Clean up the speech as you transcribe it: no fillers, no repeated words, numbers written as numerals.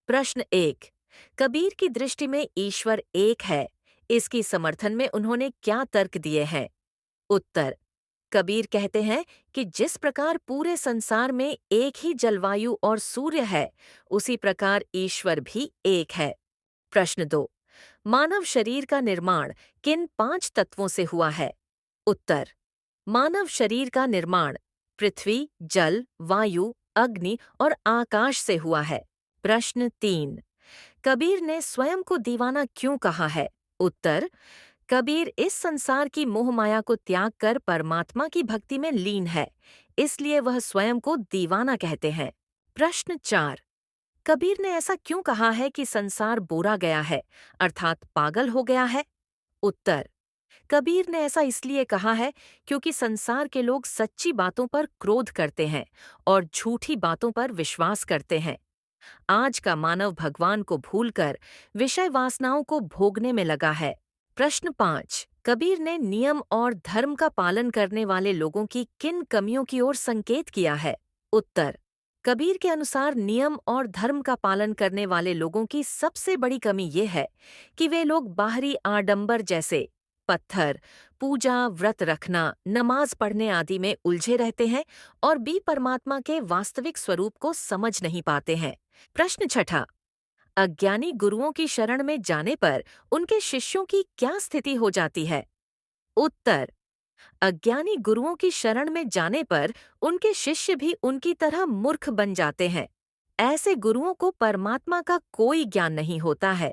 प्रश्न 1। कबीर की दृष्टि में ईश्वर एक है, इसकी समर्थन में उन्होंने क्या तर्क दिए हैं? उत्तर। कबीर कहते हैं कि जिस प्रकार पूरे संसार में एक ही जलवायु और सूर्य है, उसी प्रकार ईश्वर भी एक है। प्रश्न 2। मानव शरीर का निर्माण किन 5 तत्वों से हुआ है? उत्तर। मानव शरीर का निर्माण पृथ्वी, जल, वायु, अग्नि और आकाश से हुआ है। प्रश्न 3। कबीर ने स्वयं को दीवाना क्यों कहा है? उत्तर। कबीर इस संसार की मोह माया को त्याग कर परमात्मा की भक्ति में लीन है, इसलिए वह स्वयं को दीवाना कहते हैं। प्रश्न 4। कबीर ने ऐसा क्यों कहा है कि संसार बोरा गया है, अर्थात पागल हो गया है? उत्तर। कबीर ने ऐसा इसलिए कहा है क्योंकि संसार के लोग सच्ची बातों पर क्रोध करते हैं और झूठी बातों पर विश्वास करते हैं। आज का मानव भगवान को भूलकर विषय वासनाओं को भोगने में लगा है। प्रश्न 5। कबीर ने नियम और धर्म का पालन करने वाले लोगों की किन कमियों की ओर संकेत किया है? उत्तर। कबीर के अनुसार नियम और धर्म का पालन करने वाले लोगों की सबसे बड़ी कमी ये है कि वे लोग बाहरी आडंबर जैसे पत्थर, पूजा, व्रत रखना, नमाज पढ़ने आदि में उलझे रहते हैं और भी परमात्मा के वास्तविक स्वरूप को समझ नहीं पाते हैं। प्रश्न 6। अज्ञानी गुरुओं की शरण में जाने पर उनके शिष्यों की क्या स्थिति हो जाती है? उत्तर। अज्ञानी गुरुओं की शरण में जाने पर उनके शिष्य भी उनकी तरह मूर्ख बन जाते हैं। ऐसे गुरुओं को परमात्मा का कोई ज्ञान नहीं होता है।